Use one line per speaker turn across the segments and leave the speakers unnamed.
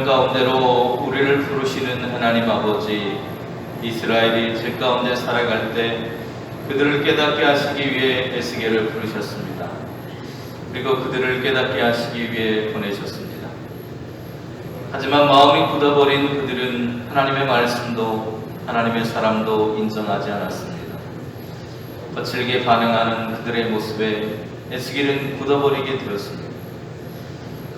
가운데로 우리를 부르시는 하나님 아버지, 이스라엘이 죄 가운데 살아갈 때 그들을 깨닫게 하시기 위해 에스겔을 부르셨습니다. 그리고 그들을 깨닫게 하시기 위해 보내셨습니다. 하지만 마음이 굳어버린 그들은 하나님의 말씀도 하나님의 사람도 인정하지 않았습니다. 거칠게 반응하는 그들의 모습에 에스겔은 굳어버리게 되었습니다.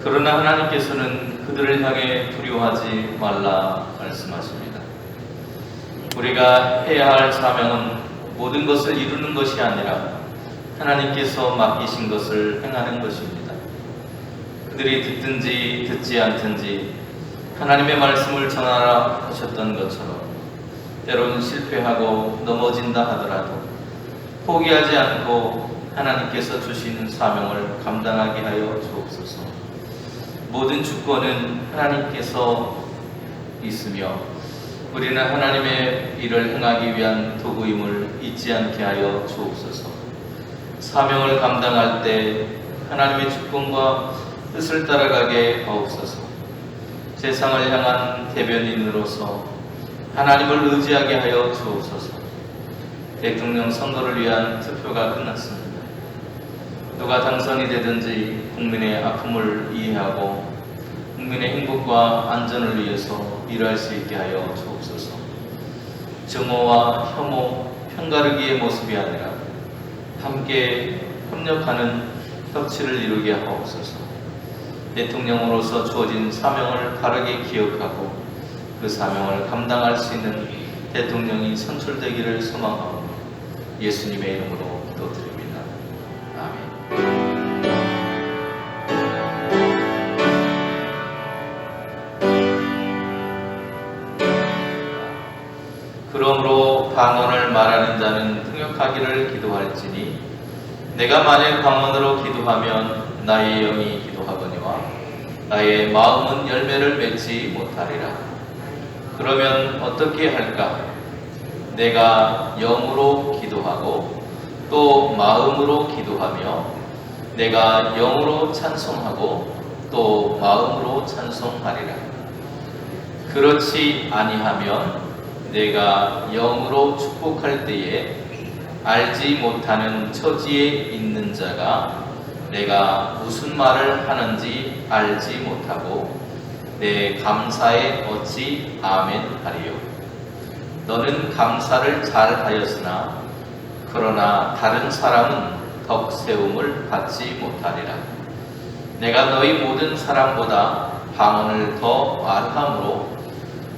그러나 하나님께서는 그들을 향해 두려워하지 말라 말씀하십니다. 우리가 해야 할 사명은 모든 것을 이루는 것이 아니라 하나님께서 맡기신 것을 행하는 것입니다. 그들이 듣든지 듣지 않든지 하나님의 말씀을 전하라 하셨던 것처럼 때로는 실패하고 넘어진다 하더라도 포기하지 않고 하나님께서 주시는 사명을 감당하게 하여 주옵소서. 모든 주권은 하나님께서 있으며 우리는 하나님의 일을 행하기 위한 도구임을 잊지 않게 하여 주옵소서. 사명을 감당할 때 하나님의 주권과 뜻을 따라가게 하옵소서. 세상을 향한 대변인으로서 하나님을 의지하게 하여 주옵소서. 대통령 선거를 위한 투표가 끝났습니다. 누가 당선이 되든지 국민의 아픔을 이해하고 국민의 행복과 안전을 위해서 일할 수 있게 하여 주옵소서. 증오와 혐오, 편가르기의 모습이 아니라 함께 협력하는 협치를 이루게 하옵소서. 대통령으로서 주어진 사명을 바르게 기억하고 그 사명을 감당할 수 있는 대통령이 선출되기를 소망하고 예수님의 이름으로 기도드립니다. 아멘. 그러므로 방언을 말하는 자는 통역하기를 기도할지니 내가 만일 방언으로 기도하면 나의 영이 기도하거니와 나의 마음은 열매를 맺지 못하리라. 그러면 어떻게 할까? 내가 영으로 기도하고 또 마음으로 기도하며 내가 영으로 찬송하고 또 마음으로 찬송하리라. 그렇지 아니하면 내가 영으로 축복할 때에 알지 못하는 처지에 있는 자가 내가 무슨 말을 하는지 알지 못하고 내 감사에 어찌 아멘 하리요. 너는 감사를 잘 하였으나 그러나 다른 사람은 덕 세움을 받지 못하리라. 내가 너희 모든 사람보다 방언을 더 말함으로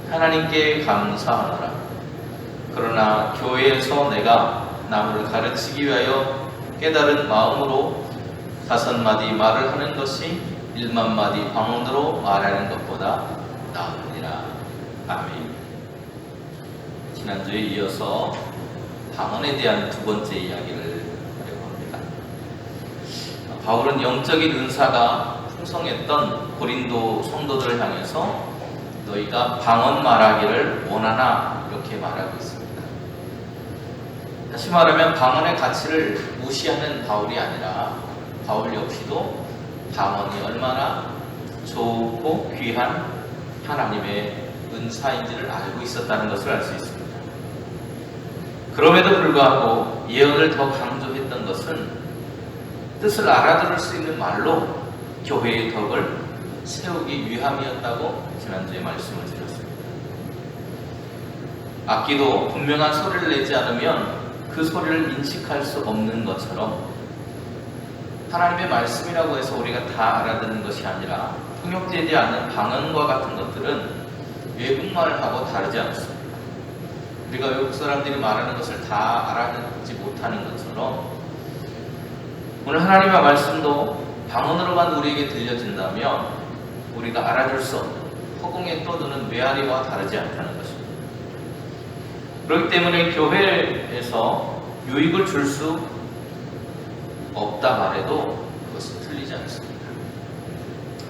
하나님께 감사하노라. 그러나 교회에서 내가 남을 가르치기 위하여 깨달은 마음으로 5마디 말을 하는 것이 1만마디 방언으로 말하는 것보다 나으니라. 아멘. 지난주에 이어서 방언에 대한 두 번째 이야기를 하려고 합니다. 바울은 영적인 은사가 풍성했던 고린도 성도들을 향해서 너희가 방언 말하기를 원하나 이렇게 말하고 있습니다. 다시 말하면 방언의 가치를 무시하는 바울이 아니라 바울 역시도 방언이 얼마나 좋고 귀한 하나님의 은사인지를 알고 있었다는 것을 알 수 있습니다. 그럼에도 불구하고 예언을 더 강조했던 것은 뜻을 알아들을 수 있는 말로 교회의 덕을 세우기 위함이었다고 지난주에 말씀을 드렸습니다. 악기도 분명한 소리를 내지 않으면 그 소리를 인식할 수 없는 것처럼 하나님의 말씀이라고 해서 우리가 다 알아듣는 것이 아니라 통역되지 않는 방언과 같은 것들은 외국말하고 다르지 않습니다. 우리가 외국 사람들이 말하는 것을 다 알아듣지 못하는 것처럼 오늘 하나님의 말씀도 방언으로만 우리에게 들려진다면 우리가 알아들 수 없는 허공에 떠도는 메아리와 다르지 않다는 것입니다. 그렇기 때문에 교회에서 유익을 줄 수 없다 말해도 그것은 틀리지 않습니다.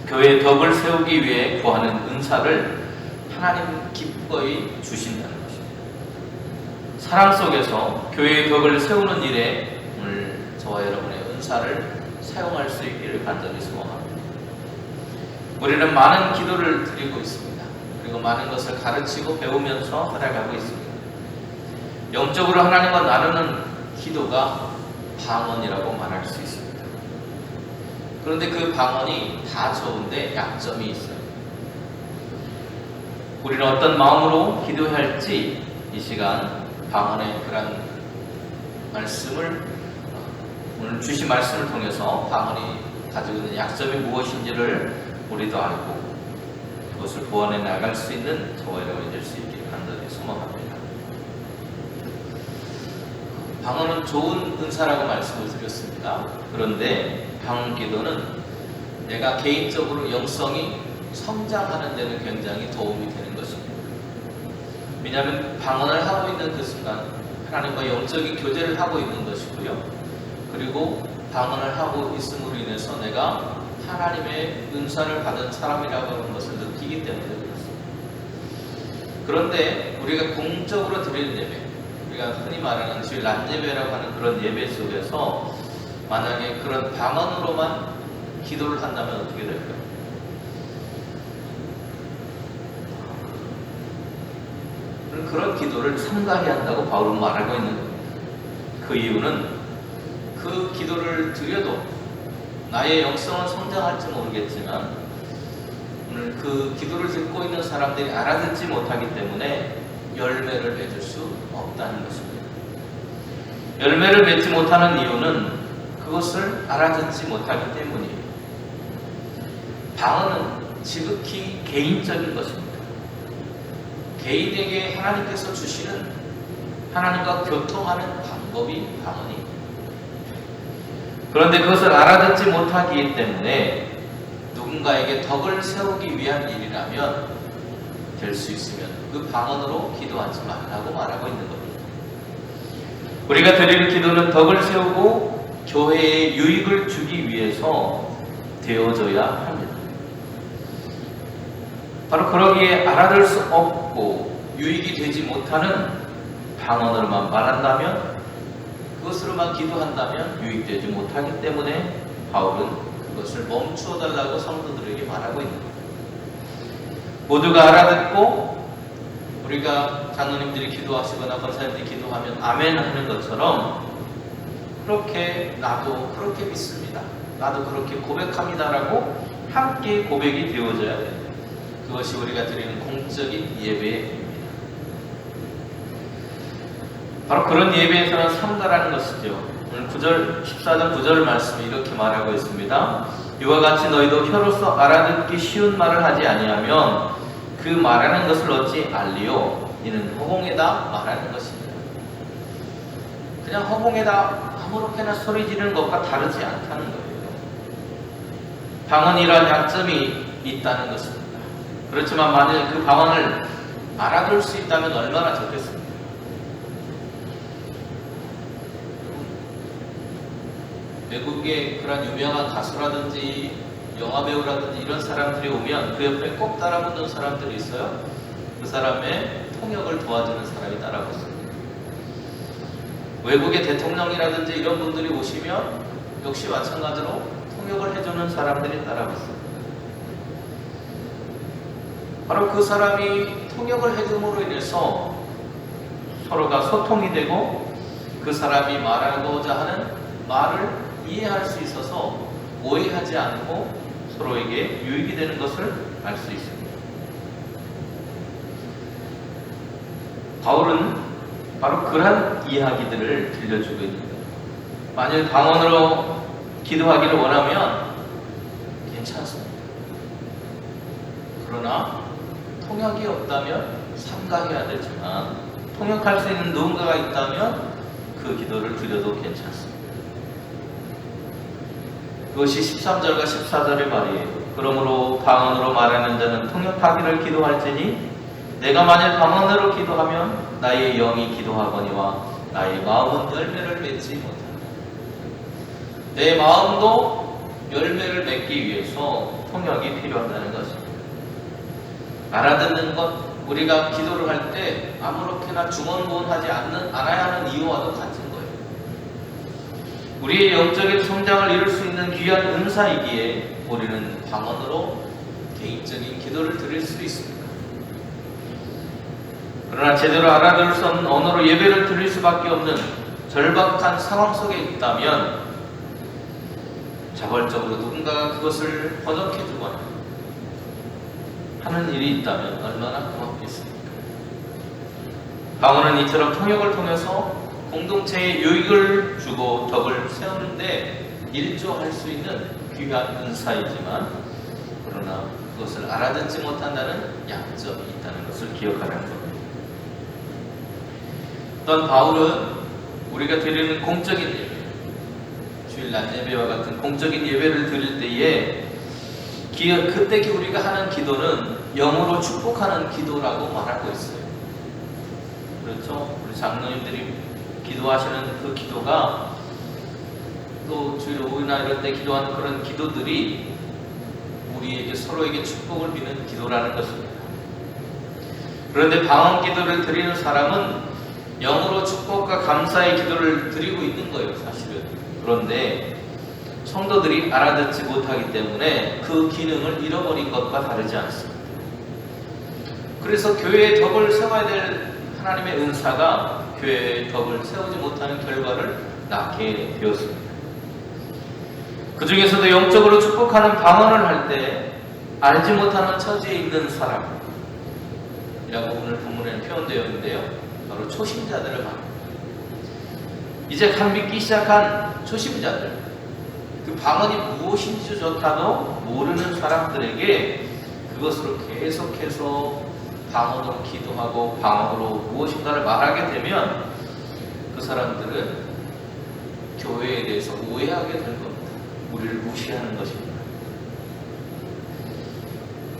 교회의 덕을 세우기 위해 구하는 은사를 하나님 기꺼이 주신다는 것입니다. 사랑 속에서 교회의 덕을 세우는 일에 오늘 저와 여러분의 은사를 사용할 수 있기를 간절히 소원합니다. 우리는 많은 기도를 드리고 있습니다. 그리고 많은 것을 가르치고 배우면서 살아가고 있습니다. 영적으로 하나님과 나누는 기도가 방언이라고 말할 수 있습니다. 그런데 그 방언이 다 좋은데 약점이 있어요. 우리는 어떤 마음으로 기도해야 할지 이 시간 방언의 그런 말씀을 오늘 주신 말씀을 통해서 방언이 가지고 있는 약점이 무엇인지를 우리도 알고 그것을 보완해 나갈 수 있는 저와 여러분이 될 수 있기를 간절히 소망합니다. 방언은 좋은 은사라고 말씀을 드렸습니다. 그런데 방언 기도는 내가 개인적으로 영성이 성장하는 데는 굉장히 도움이 되는 것입니다. 왜냐하면 방언을 하고 있는 그 순간 하나님과 영적인 교제를 하고 있는 것이고요. 그리고 방언을 하고 있음으로 인해서 내가 하나님의 은사를 받은 사람이라고 하는 것을 느끼기 때문에 그렇습니다. 그런데 우리가 공적으로 드리는 예배, 우리가 흔히 말하는 주일 낮 예배라고 하는 그런 예배 속에서 만약에 그런 방언으로만 기도를 한다면 어떻게 될까요? 그런 기도를 삼가해야 한다고 바울은 말하고 있는 겁니다. 그 이유는 그 기도를 드려도 나의 영성은 성장할지 모르겠지만 오늘 그 기도를 듣고 있는 사람들이 알아듣지 못하기 때문에 열매를 맺을 수 없다는 것입니다. 열매를 맺지 못하는 이유는 그것을 알아듣지 못하기 때문이에요. 방언은 지극히 개인적인 것입니다. 개인에게 하나님께서 주시는 하나님과 교통하는 방법이 방언입니다. 그런데 그것을 알아듣지 못하기 때문에 누군가에게 덕을 세우기 위한 일이라면 될 수 있으면 그 방언으로 기도하지 말라고 말하고 있는 겁니다. 우리가 드리는 기도는 덕을 세우고 교회에 유익을 주기 위해서 되어져야 합니다. 바로 그러기에 알아들 수 없고 유익이 되지 못하는 방언으로만 말한다면 그것으로만 기도한다면 유익되지 못하기 때문에 바울은 그것을 멈추어 달라고 성도들에게 말하고 있는 겁니다. 모두가 알아듣고 우리가 장로님들이 기도하시거나 권사님들이 기도하면 아멘 하는 것처럼 그렇게 나도 그렇게 믿습니다. 나도 그렇게 고백합니다라고 함께 고백이 되어져야 됩니다. 그것이 우리가 드리는 공적인 예배입니다. 바로 그런 예배에서는 삼가라는 것이죠. 오늘 14절 9절 말씀이 이렇게 말하고 있습니다. 이와 같이 너희도 혀로서 알아듣기 쉬운 말을 하지 아니하면 그 말하는 것을 어찌 알리요? 이는 허공에다 말하는 것입니다. 그냥 허공에다 아무렇게나 소리 지르는 것과 다르지 않다는 거예요. 방언이란 약점이 있다는 것입니다. 그렇지만 만일 그 방언을 알아들 수 있다면 얼마나 좋겠습니까? 외국의 그런 유명한 가수라든지 영화배우라든지 이런 사람들이 오면 그 옆에 꼭 따라붙는 사람들이 있어요. 그 사람의 통역을 도와주는 사람이 따라붙습니다. 외국의 대통령이라든지 이런 분들이 오시면 역시 마찬가지로 통역을 해주는 사람들이 따라붙습니다. 바로 그 사람이 통역을 해줌으로 인해서 서로가 소통이 되고 그 사람이 말하고자 하는 말을 이해할 수 있어서 오해하지 않고 서로에게 유익이 되는 것을 알 수 있습니다. 바울은 바로 그러한 이야기들을 들려주고 있는 거예요. 만일 방언으로 기도하기를 원하면 괜찮습니다. 그러나 통역이 없다면 삼가해야 되지만 통역할 수 있는 누군가가 있다면 그 기도를 드려도 괜찮습니다. 그것이 13절과 14절의 말이에요. 그러므로 방언으로 말하는 자는 통역하기를 기도할지니 내가 만일 방언으로 기도하면 나의 영이 기도하거니와 나의 마음은 열매를 맺지 못한다. 내 마음도 열매를 맺기 위해서 통역이 필요하다는 것입니다. 알아듣는 것, 우리가 기도를 할 때 아무렇게나 중언부언하지 않아야 하는 이유와도 같은 거예요. 우리의 영적인 성장을 이룰 수 있는 귀한 은사이기에 우리는 방언으로 개인적인 기도를 드릴 수 있습니다. 그러나 제대로 알아들을 수 없는 언어로 예배를 드릴 수밖에 없는 절박한 상황 속에 있다면 자발적으로 누군가가 그것을 번역해주거나 하는 일이 있다면 얼마나 고맙겠습니까? 방언은 이처럼 통역을 통해서 공동체에 유익을 주고 덕을 세우는데 일조할 수 있는 귀한 은사이지만 그러나 그것을 알아듣지 못한다는 약점이 있다는 것을 기억하라는 겁니다. 또한 바울은 우리가 드리는 공적인 예배, 주일날 예배와 같은 공적인 예배를 드릴 때에 그때 우리가 하는 기도는 영으로 축복하는 기도라고 말하고 있어요. 그렇죠? 우리 장로님들이 기도하시는 그 기도가 또 주일 오후나 이럴 때 기도하는 그런 기도들이 우리에게 서로에게 축복을 비는 기도라는 것입니다. 그런데 방언 기도를 드리는 사람은 영으로 축복과 감사의 기도를 드리고 있는 거예요, 사실은. 그런데 성도들이 알아듣지 못하기 때문에 그 기능을 잃어버린 것과 다르지 않습니다. 그래서 교회의 덕을 세워야 될 하나님의 은사가 교회의 덕을 세우지 못하는 결과를 낳게 되었습니다. 그 중에서도 영적으로 축복하는 방언을 할 때 알지 못하는 처지에 있는 사람이라고 오늘 본문에는 표현되어 있는데요. 바로 초심자들을 말합니다. 이제 간 믿기 시작한 초심자들, 그 방언이 무엇인지조차도 모르는 사람들에게 그것으로 계속해서 방언으로 기도하고 방언으로 무엇인가를 말하게 되면 그 사람들은 교회에 대해서 오해하게 될 겁니다. 우리를 무시하는 것입니다.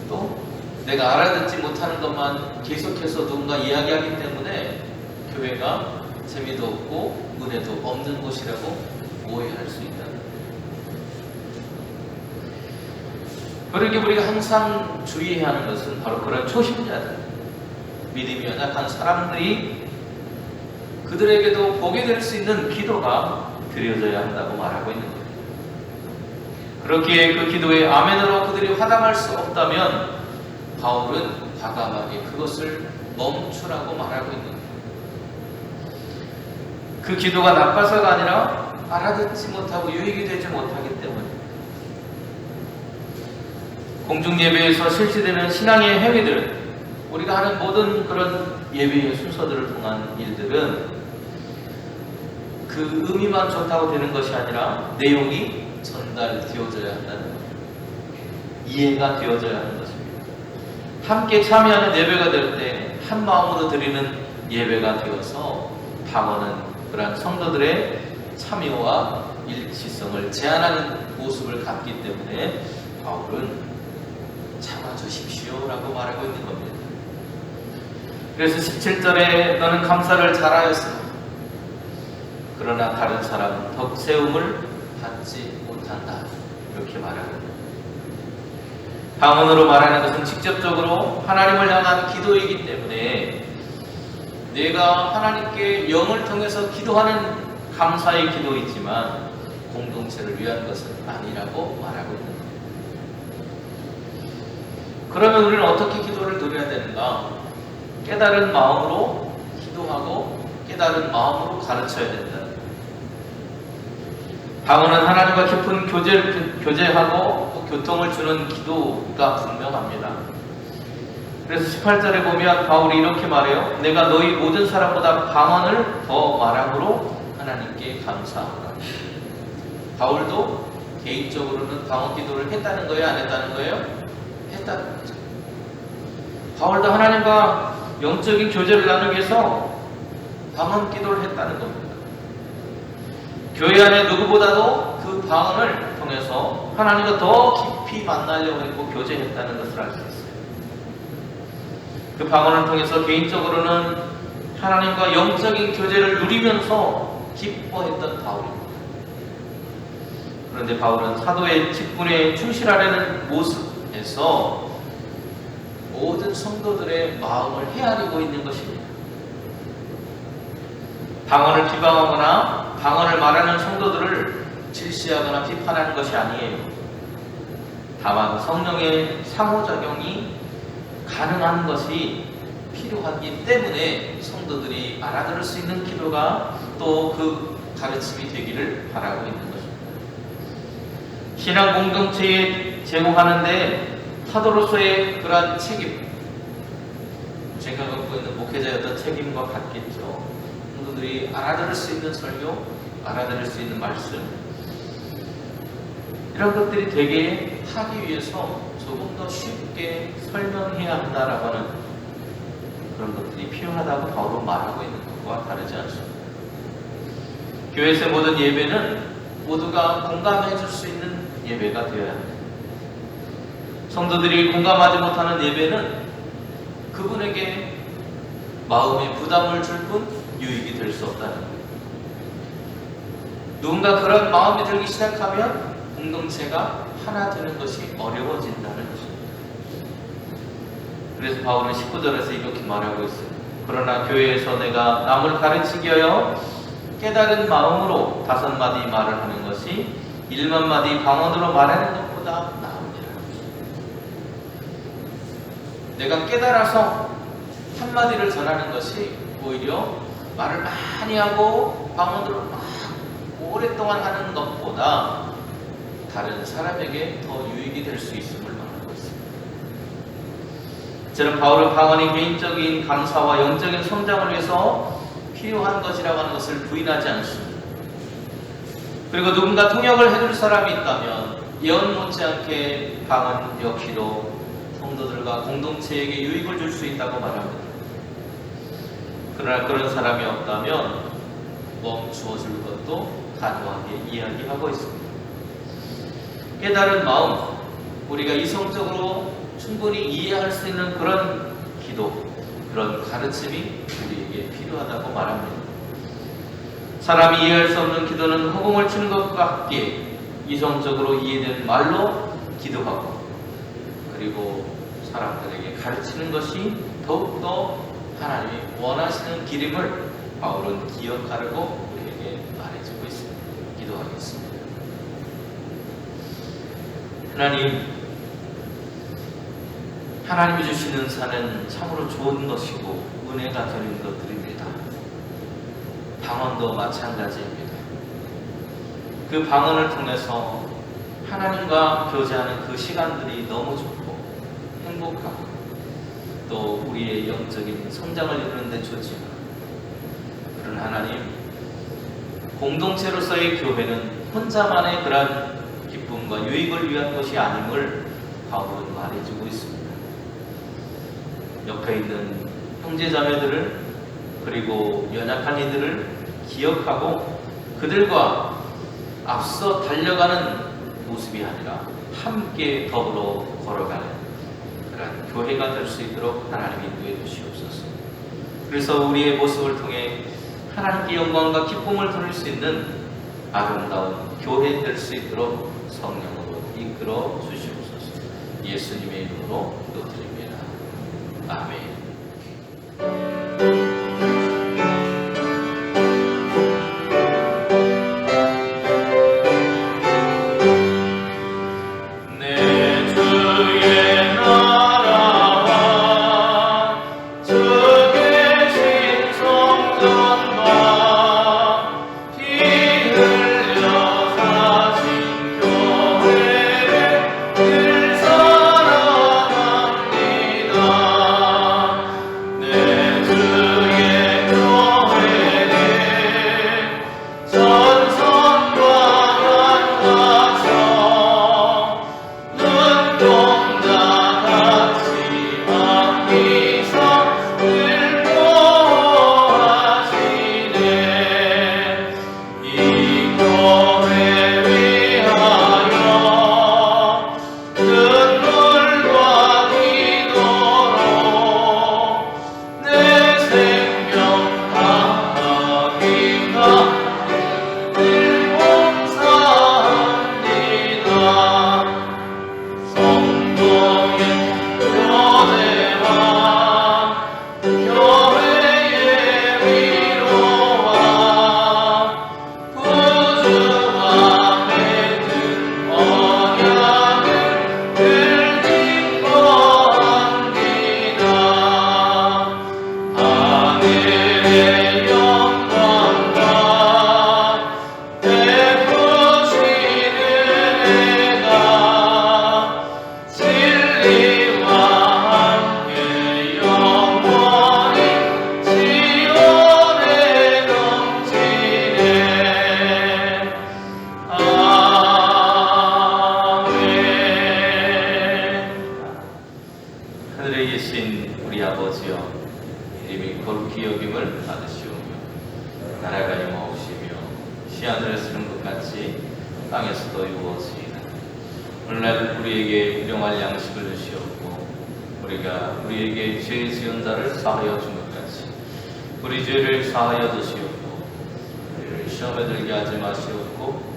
또 내가 알아듣지 못하는 것만 계속해서 누군가 이야기하기 때문에 교회가 재미도 없고 은혜도 없는 곳이라고 오해할 수 있다. 그러기에 우리가 항상 주의해야 하는 것은 바로 그런 초심자들, 믿음이 연약한 사람들이 그들에게도 보게 될 수 있는 기도가 드려져야 한다고 말하고 있는 거예요. 그렇기에 그 기도에 아멘으로 그들이 화답할 수 없다면 바울은 과감하게 그것을 멈추라고 말하고 있는 거예요. 그 기도가 나빠서가 아니라 알아듣지 못하고 유익이 되지 못하기 때문에 공중예배에서 실시되는 신앙의 행위들은 우리가 하는 모든 그런 예배의 순서들을 통한 일들은 그 의미만 좋다고 되는 것이 아니라 내용이 전달되어져야 한다는 거예요. 이해가 되어져야 하는 것입니다. 함께 참여하는 예배가 될 때 한 마음으로 드리는 예배가 되어서 방언은 그러한 성도들의 참여와 일치성을 제한하는 모습을 갖기 때문에 바울은 참아주십시오라고 말하고 있는 겁니다. 그래서 17절에 너는 감사를 잘하였으나 그러나 다른 사람은 덕세움을 받지 못한다 이렇게 말하고 있습니다. 방언으로 말하는 것은 직접적으로 하나님을 향한 기도이기 때문에 내가 하나님께 영을 통해서 기도하는 감사의 기도이지만 공동체를 위한 것은 아니라고 말하고 있는 겁니다. 그러면 우리는 어떻게 기도를 드려야 되는가? 깨달은 마음으로 기도하고 깨달은 마음으로 가르쳐야 된다. 방언은 하나님과 깊은 교제하고 교통을 주는 기도가 분명합니다. 그래서 18절에 보면 바울이 이렇게 말해요. 내가 너희 모든 사람보다 방언을 더 말함으로 하나님께 감사하노라. 바울도 개인적으로는 방언 기도를 했다는 거예요? 안 했다는 거예요? 했다는 거죠. 바울도 하나님과 영적인 교제를 나누기 위해서 방언 기도를 했다는 겁니다. 교회 안에 누구보다도 그 방언을 통해서 하나님과 더 깊이 만나려고 했고 교제했다는 것을 알 수 있어요. 그 방언을 통해서 개인적으로는 하나님과 영적인 교제를 누리면서 기뻐했던 바울입니다. 그런데 바울은 사도의 직분에 충실하려는 모습에서 모든 성도들의 마음을 헤아리고 있는 것입니다. 방언을 비방하거나 방언을 말하는 성도들을 질시하거나 비판하는 것이 아니에요. 다만 성령의 상호작용이 가능한 것이 필요하기 때문에 성도들이 알아들을 수 있는 기도가 또 그 가르침이 되기를 바라고 있는 것입니다. 신앙 공동체에 제공하는데 사도로서의 그러한 책임, 제가 갖고 있는 목회자의 어떤 책임과 같겠죠. 성도들이 알아들을 수 있는 설교, 알아들을 수 있는 말씀, 이런 것들이 되게 하기 위해서 조금 더 쉽게 설명해야 한다라고 하는 그런 것들이 필요하다고 바울은 말하고 있는 것과 다르지 않습니다. 교회에서의 모든 예배는 모두가 공감해 줄 수 있는 예배가 되어야 합니다. 성도들이 공감하지 못하는 예배는 그분에게 마음의 부담을 줄 뿐 유익이 될 수 없다는 거예요. 누군가 그런 마음이 들기 시작하면 공동체가 하나 되는 것이 어려워진다는 것입니다. 그래서 바울은 19절에서 이렇게 말하고 있어요. 그러나 교회에서 내가 남을 가르치기 위하여 깨달은 마음으로 5마디 말을 하는 것이 1만마디 방언으로 말하는 것보다 나으니라. 내가 깨달아서 한마디를 전하는 것이 오히려 말을 많이 하고 방언으로 막 오랫동안 하는 것보다 다른 사람에게 더 유익이 될 수 있음을 말하고 있습니다. 저는 바울은 방언이 개인적인 감사와 영적인 성장을 위해서 필요한 것이라고 하는 것을 부인하지 않습니다. 그리고 누군가 통역을 해줄 사람이 있다면 예언 못지않게 방언 역시도 성도들과 공동체에게 유익을 줄 수 있다고 말합니다. 그러나 그런 사람이 없다면 멈추어줄 것도 단호하게 이야기하고 있습니다. 깨달은 마음, 우리가 이성적으로 충분히 이해할 수 있는 그런 기도, 그런 가르침이 우리에게 필요하다고 말합니다. 사람이 이해할 수 없는 기도는 허공을 치는 것과 함께 이성적으로 이해된 말로 기도하고 그리고 사람들에게 가르치는 것이 더욱더 하나님이 원하시는 길임을 바울은 기억하라고 우리에게 말해주고 있습니다. 기도하겠습니다. 하나님이 주시는 은사는 참으로 좋은 것이고 은혜가 되는 것들입니다. 방언도 마찬가지입니다. 그 방언을 통해서 하나님과 교제하는 그 시간들이 너무 좋고 행복하고 또 우리의 영적인 성장을 이루는 데 좋지만 그런 하나님, 공동체로서의 교회는 혼자만의 그런 기쁨과 유익을 위한 것이 아님을 바울은 말해주고 있습니다. 옆에 있는 형제자매들을 그리고 연약한 이들을 기억하고 그들과 앞서 달려가는 모습이 아니라 함께 더불어 걸어가는 그런 교회가 될 수 있도록 하나님이 인도해 주시옵소서. 그래서 우리의 모습을 통해 하나님께 영광과 기쁨을 돌릴 수 있는 아름다운 교회 될 수 있도록 성령으로 이끌어 주시옵소서. 예수님의 이름으로 기도드립니다. 아멘. 하늘에 계신 우리 아버지여, 이름이 거룩히 여김을 받으시오며 나라가 임하옵시며 시하늘에 쓰는 것 같이 땅에서도 이루어지이다. 오늘날 우리에게 일용할 양식을 주시옵고 우리가 우리에게 죄 지은 자를 사하여 준 것 같이 우리 죄를 사하여 주시옵고 우리를 시험에 들게 하지 마시옵고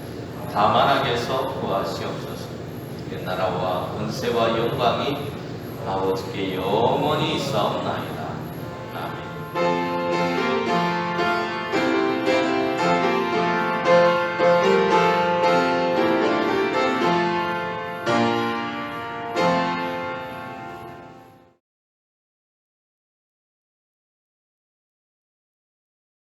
다만 악에서 구하시옵소서. 이 나라와 권세와 영광이 아버지께 영원히 있사옵나이다. 아멘.